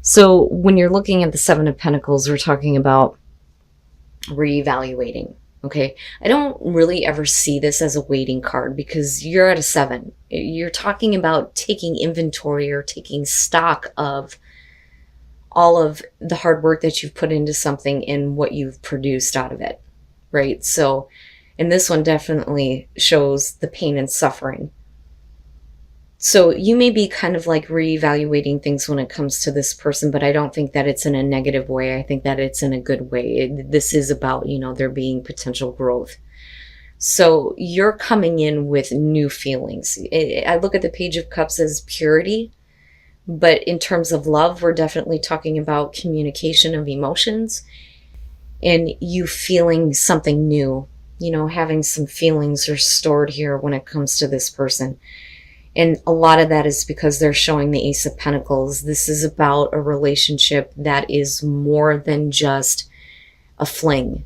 So when you're looking at the Seven of Pentacles, we're talking about reevaluating. Okay. I don't really ever see this as a waiting card because you're at a 7. You're talking about taking inventory or taking stock of all of the hard work that you've put into something and what you've produced out of it. Right. So, and this one definitely shows the pain and suffering. So you may be kind of like reevaluating things when it comes to this person, but I don't think that it's in a negative way. I think that it's in a good way. This is about, there being potential growth. So you're coming in with new feelings. I look at the Page of Cups as purity, but in terms of love, we're definitely talking about communication of emotions and you feeling something new, having some feelings restored here when it comes to this person. And a lot of that is because they're showing the Ace of Pentacles. This is about a relationship that is more than just a fling.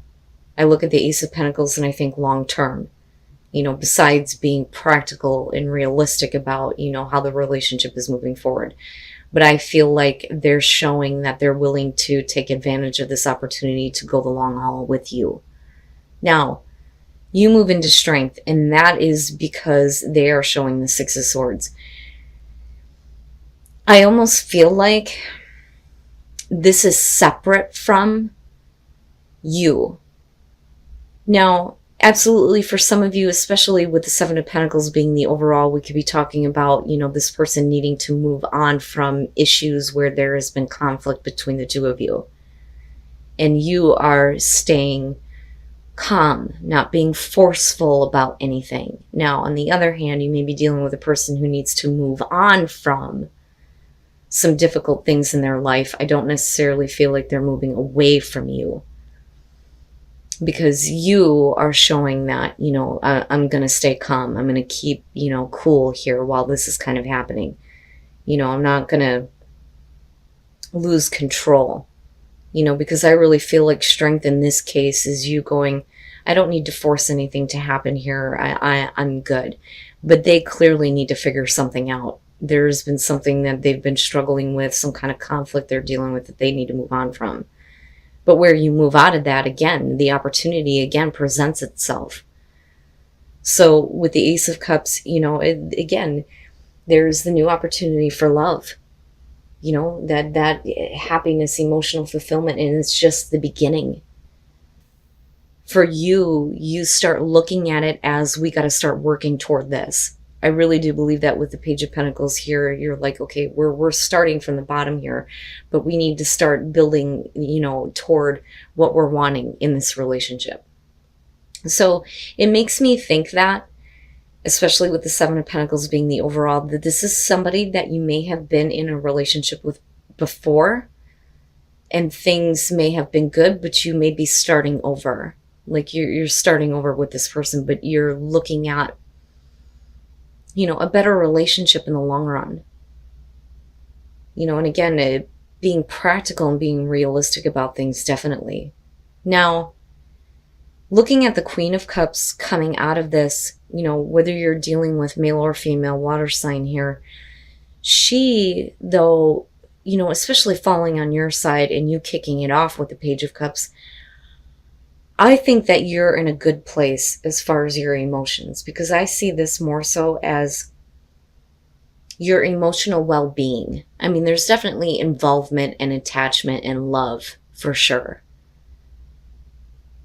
I look at the Ace of Pentacles and I think long term, besides being practical and realistic about, how the relationship is moving forward. But I feel like they're showing that they're willing to take advantage of this opportunity to go the long haul with you. Now, you move into strength, and that is because they are showing the Six of Swords. I almost feel like this is separate from you. Now, absolutely, for some of you, especially with the Seven of Pentacles being the overall, we could be talking about, this person needing to move on from issues where there has been conflict between the two of you. And you are staying calm, not being forceful about anything. Now, on the other hand, you may be dealing with a person who needs to move on from some difficult things in their life. I don't necessarily feel like they're moving away from you because you are showing that, I'm going to stay calm. I'm going to keep, cool here while this is kind of happening. I'm not going to lose control. Because I really feel like strength in this case is you going, I don't need to force anything to happen here. I'm good. But they clearly need to figure something out. There's been something that they've been struggling with, some kind of conflict they're dealing with that they need to move on from. But where you move out of that, again, the opportunity again presents itself. So with the Ace of Cups, again, there's the new opportunity for love. That happiness, emotional fulfillment, and it's just the beginning. For you, you start looking at it as we got to start working toward this. I really do believe that with the Page of Pentacles here, you're like, okay, we're starting from the bottom here, but we need to start building, toward what we're wanting in this relationship. So it makes me think that, especially with the Seven of Pentacles being the overall, that this is somebody that you may have been in a relationship with before and things may have been good, but you may be starting over. Like you're starting over with this person, but you're looking at, a better relationship in the long run. And again, being practical and being realistic about things, definitely. Now, looking at the Queen of Cups coming out of this, whether you're dealing with male or female water sign here, she, though, especially falling on your side and you kicking it off with the Page of Cups, I think that you're in a good place as far as your emotions, because I see this more so as your emotional well-being. I mean, there's definitely involvement and attachment and love for sure.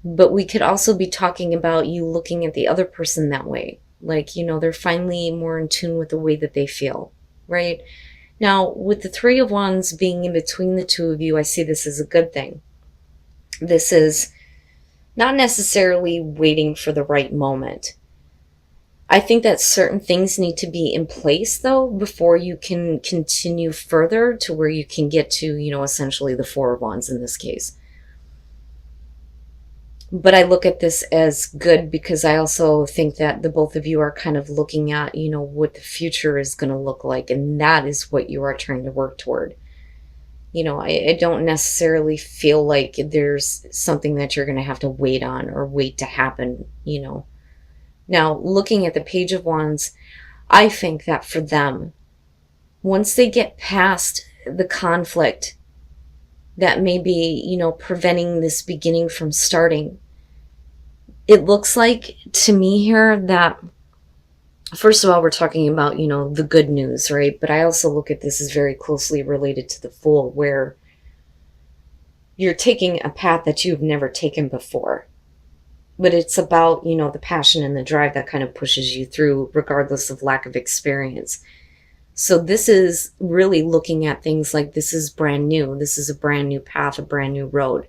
But we could also be talking about you looking at the other person that way. Like, they're finally more in tune with the way that they feel, right? Now, with the Three of Wands being in between the two of you, I see this as a good thing. This is not necessarily waiting for the right moment. I think that certain things need to be in place, though, before you can continue further to where you can get to, essentially the Four of Wands in this case. But I look at this as good because I also think that the both of you are kind of looking at, what the future is going to look like. And that is what you are trying to work toward. I don't necessarily feel like there's something that you're going to have to wait on or wait to happen, Now, looking at the Page of Wands, I think that for them, once they get past the conflict that may be, preventing this beginning from starting. It looks like to me here that, first of all, we're talking about, the good news, right? But I also look at this as very closely related to the Fool, where you're taking a path that you've never taken before. But it's about, the passion and the drive that kind of pushes you through, regardless of lack of experience. So this is really looking at things like this is brand new. This is a brand new path, a brand new road.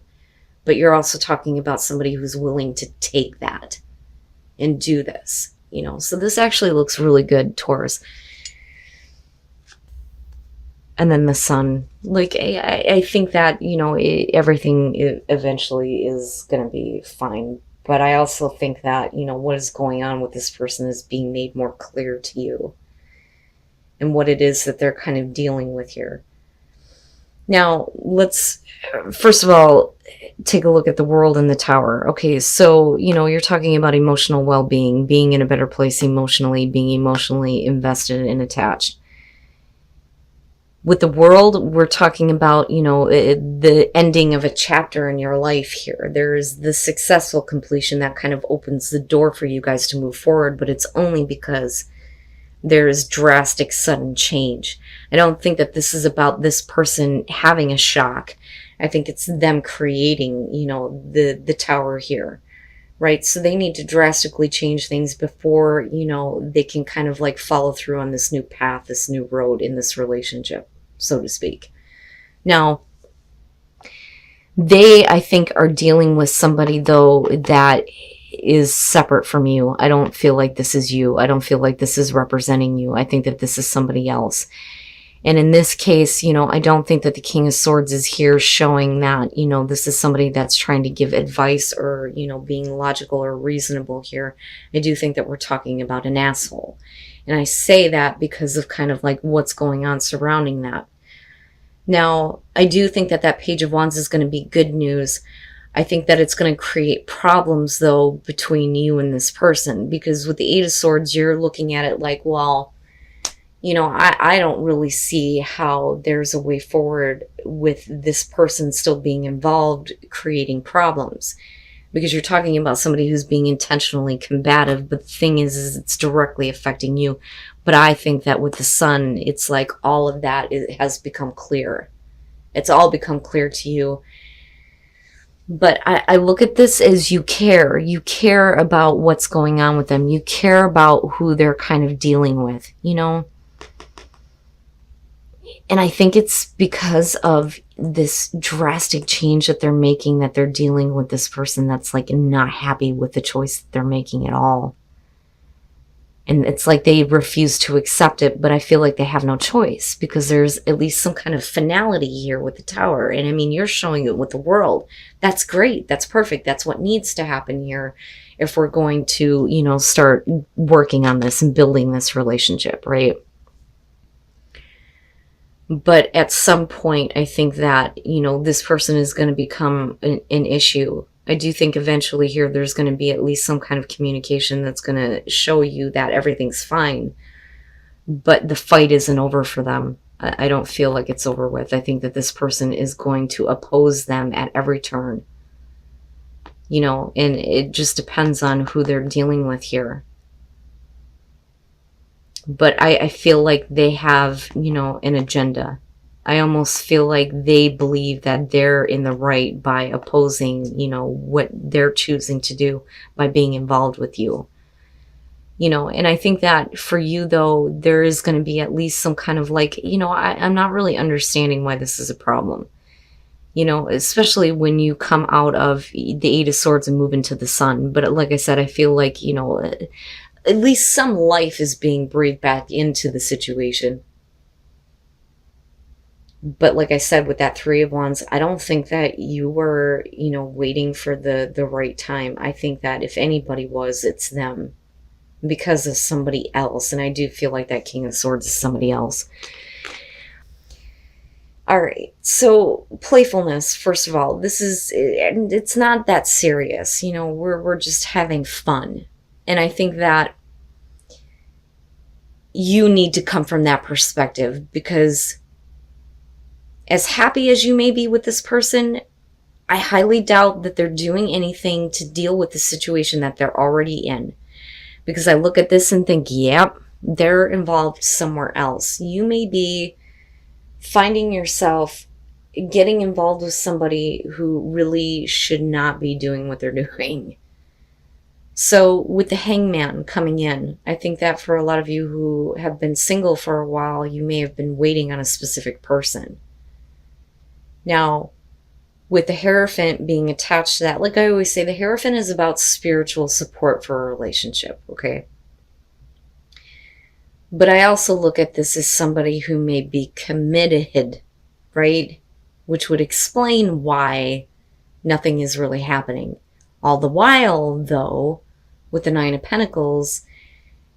But you're also talking about somebody who's willing to take that and do this, So this actually looks really good, Taurus. And then the Sun. Like, I think that, everything eventually is going to be fine. But I also think that, what is going on with this person is being made more clear to you. And what it is that they're kind of dealing with here. Now, let's, first of all, take a look at the World and the Tower. Okay, so, you're talking about emotional well-being, being in a better place emotionally, being emotionally invested and attached. With the World, we're talking about, the ending of a chapter in your life here. There's the successful completion that kind of opens the door for you guys to move forward, but it's only because there's drastic sudden change. I don't think that this is about this person having a shock. I think it's them creating, the Tower here, right? So they need to drastically change things before, they can kind of like follow through on this new path, this new road in this relationship, so to speak. Now, they, I think, are dealing with somebody, though, that is separate from you. I don't feel like this is you. I don't feel like this is representing you. I think that this is somebody else. And in this case, I don't think that the King of Swords is here showing that, this is somebody that's trying to give advice or, being logical or reasonable here. I do think that we're talking about an asshole. And I say that because of kind of like what's going on surrounding that. Now, I do think that that Page of Wands is going to be good news. I think that it's going to create problems, though, between you and this person. Because with the Eight of Swords, you're looking at it like, well, I don't really see how there's a way forward with this person still being involved, creating problems. Because you're talking about somebody who's being intentionally combative, but the thing is it's directly affecting you. But I think that with the Sun, it's like all of that has become clear. It's all become clear to you. But I look at this as you care. You care about what's going on with them. You care about who they're kind of dealing with, And I think it's because of this drastic change that they're making, that they're dealing with this person that's like not happy with the choice that they're making at all. And it's like they refuse to accept it, but I feel like they have no choice because there's at least some kind of finality here with the Tower. And I mean, you're showing it with the World. That's great. That's perfect. That's what needs to happen here if we're going to, start working on this and building this relationship, right? But at some point, I think that, this person is going to become an issue. I do think eventually here there's going to be at least some kind of communication that's going to show you that everything's fine. But the fight isn't over for them. I don't feel like it's over with. I think that this person is going to oppose them at every turn. And it just depends on who they're dealing with here. But I feel like they have, an agenda. I almost feel like they believe that they're in the right by opposing, what they're choosing to do by being involved with you. And I think that for you, though, there is going to be at least some kind of like, I'm not really understanding why this is a problem. Especially when you come out of the Eight of Swords and move into the Sun. But like I said, I feel like, at least some life is being breathed back into the situation. But like I said, with that Three of Wands, I don't think that you were, waiting for the right time. I think that if anybody was, it's them. Because of somebody else. And I do feel like that King of Swords is somebody else. All right. So playfulness, first of all, it's not that serious. We're just having fun. And I think that you need to come from that perspective because As happy as you may be with this person, I highly doubt that they're doing anything to deal with the situation that they're already in. Because I look at this and think, yep, they're involved somewhere else. You may be finding yourself getting involved with somebody who really should not be doing what they're doing. So with the hangman coming in, I think that for a lot of you who have been single for a while, you may have been waiting on a specific person. Now, with the Hierophant being attached to that, like I always say, the Hierophant is about spiritual support for a relationship, okay? But I also look at this as somebody who may be committed, right? Which would explain why nothing is really happening. All the while, though, with the Nine of Pentacles,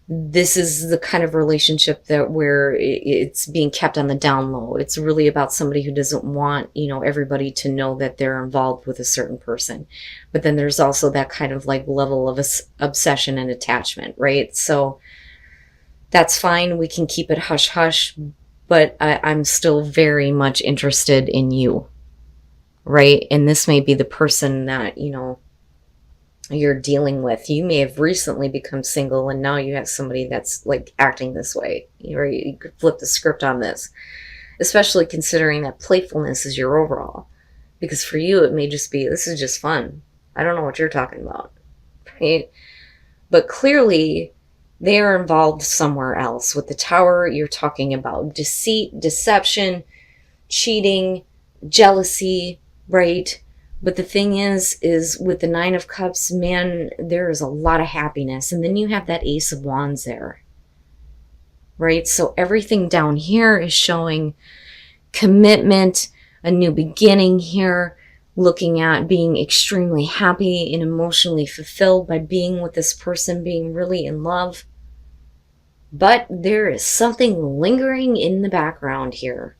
this is the kind of relationship that where it's being kept on the down low. It's really about somebody who doesn't want, everybody to know that they're involved with a certain person. But then there's also that kind of like level of obsession and attachment, right? So that's fine. We can keep it hush hush, but I'm still very much interested in you, right? And this may be the person that, you're dealing with. You may have recently become single and now you have somebody that's like acting this way. You could flip the script on this, especially considering that playfulness is your overall. Because for you, it may just be, this is just fun. I don't know what you're talking about, right? But clearly, they are involved somewhere else. With the Tower, you're talking about deceit, deception, cheating, jealousy, right? But the thing is with the Nine of Cups, man, there is a lot of happiness. And then you have that Ace of Wands there, right? So everything down here is showing commitment, a new beginning here, looking at being extremely happy and emotionally fulfilled by being with this person, being really in love. But there is something lingering in the background here.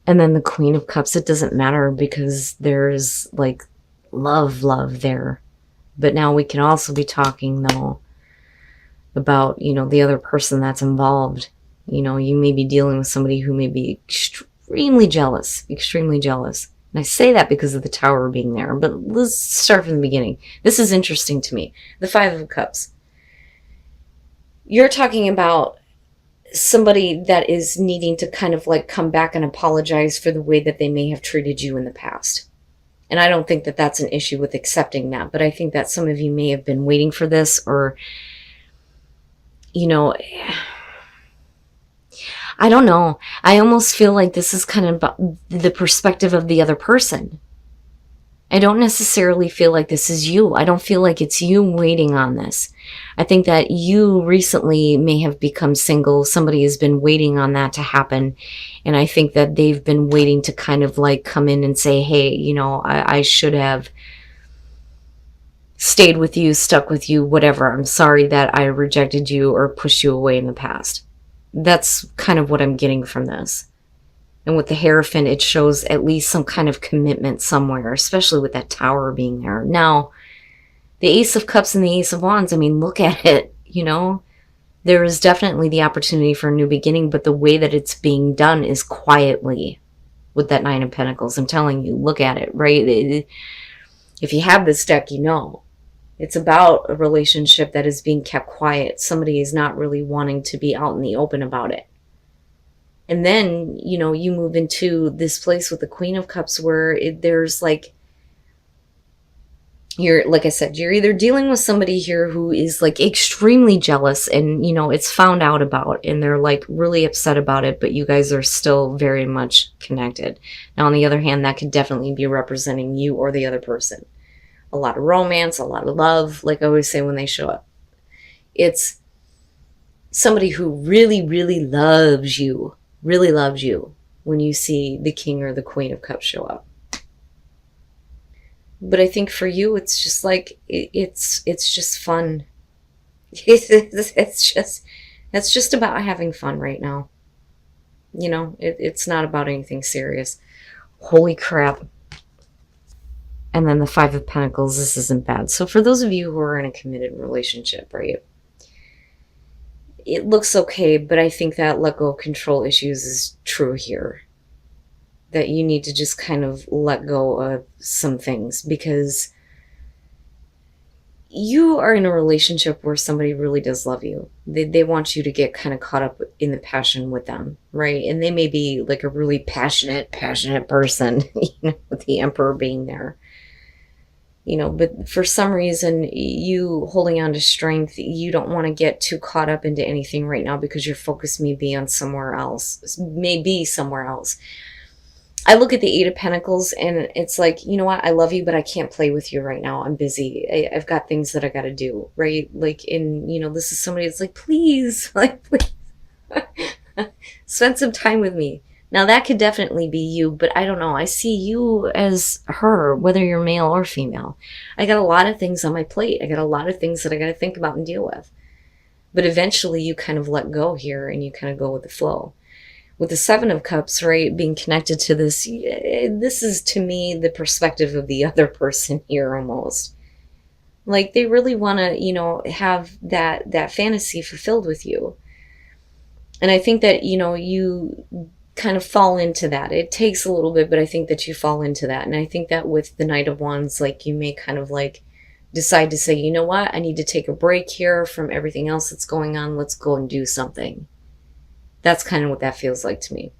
And then the Queen of Cups, it doesn't matter because there's like love there. But now we can also be talking though about, the other person that's involved. You may be dealing with somebody who may be extremely jealous. And I say that because of the Tower being there. But let's start from the beginning. This is interesting to me. The Five of Cups. You're talking about somebody that is needing to kind of like come back and apologize for the way that they may have treated you in the past. And I don't think that that's an issue with accepting that, but I think that some of you may have been waiting for this, or, I don't know. I almost feel like this is kind of about the perspective of the other person. I don't necessarily feel like this is you. I don't feel like it's you waiting on this. I think that you recently may have become single. Somebody has been waiting on that to happen. And I think that they've been waiting to kind of like come in and say, hey, I should have stayed with you, stuck with you, whatever. I'm sorry that I rejected you or pushed you away in the past. That's kind of what I'm getting from this. And with the Hierophant, it shows at least some kind of commitment somewhere, especially with that Tower being there. Now, the Ace of Cups and the Ace of Wands, I mean, look at it, There is definitely the opportunity for a new beginning, but the way that it's being done is quietly with that Nine of Pentacles. I'm telling you, look at it, right? If you have this deck, It's about a relationship that is being kept quiet. Somebody is not really wanting to be out in the open about it. And then, you move into this place with the Queen of Cups where there's like, like I said, you're either dealing with somebody here who is like extremely jealous and, it's found out about and they're like really upset about it, but you guys are still very much connected. Now, on the other hand, that could definitely be representing you or the other person. A lot of romance, a lot of love, like I always say when they show up. It's somebody who really, really loves you. Really loves you when you see the King or the Queen of Cups show up. But I think for you, it's just like, it's just fun. It's just about having fun right now. It's not about anything serious. Holy crap. And then the Five of Pentacles, this isn't bad. So for those of you who are in a committed relationship, right? It looks okay, but I think that let go of control issues is true here. that you need to just kind of let go of some things, because you are in a relationship where somebody really does love you. They want you to get kind of caught up in the passion with them, right? And they may be like a really passionate person, with the Emperor being there. But for some reason, you holding on to strength, you don't want to get too caught up into anything right now because your focus may be on somewhere else, I look at the Eight of Pentacles and it's like, you know what? I love you, but I can't play with you right now. I'm busy. I've got things that I got to do, right? Like, this is somebody that's like, please, like, please, spend some time with me. Now, that could definitely be you, but I don't know. I see you as her, whether you're male or female. I got a lot of things on my plate. I got a lot of things that I got to think about and deal with. But eventually you kind of let go here and you kind of go with the flow. With the Seven of Cups, right, being connected to this is to me the perspective of the other person here almost. Like they really want to, have that fantasy fulfilled with you. And I think that, you kind of fall into that. It takes a little bit, but I think that you fall into that. And I think that with the Knight of Wands, like you may kind of like decide to say, you know what, I need to take a break here from everything else that's going on. Let's go and do something. That's kind of what that feels like to me.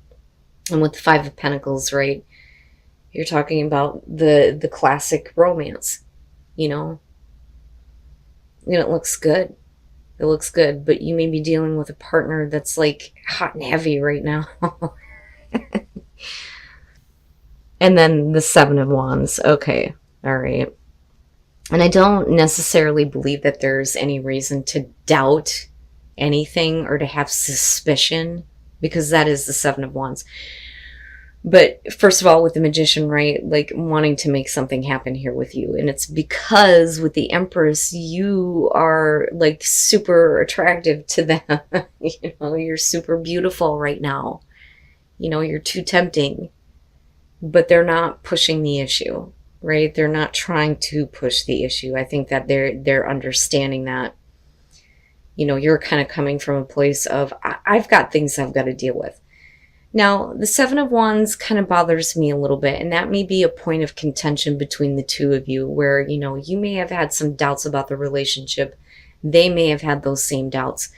And with the Five of Pentacles, right, you're talking about the classic romance, And it looks good. It looks good, but you may be dealing with a partner that's like hot and heavy right now. And then the Seven of Wands. Okay. All right. And I don't necessarily believe that there's any reason to doubt anything or to have suspicion, because that is the Seven of Wands. But first of all, with the Magician, right, like wanting to make something happen here with you. And it's because with the Empress, you are like super attractive to them. You're super beautiful right now. You're too tempting. But they're not pushing the issue, right? They're not trying to push the issue. I think that they're understanding that, you're kind of coming from a place of, I've got things I've got to deal with. Now, the Seven of Wands kind of bothers me a little bit, and that may be a point of contention between the two of you where, you may have had some doubts about the relationship. They may have had those same doubts.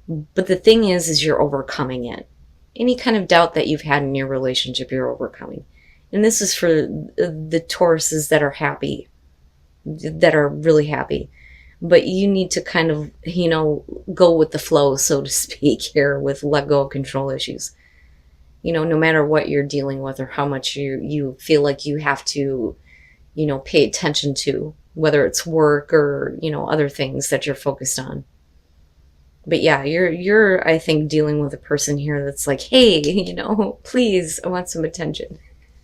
But the thing is you're overcoming it. Any kind of doubt that you've had in your relationship, you're overcoming. And this is for the Tauruses that are happy, that are really happy. But you need to kind of, go with the flow, so to speak, here with let go of control issues. No matter what you're dealing with or how much you feel like you have to, pay attention to, whether it's work or, other things that you're focused on. But yeah, you're, I think, dealing with a person here that's like, hey, please, I want some attention.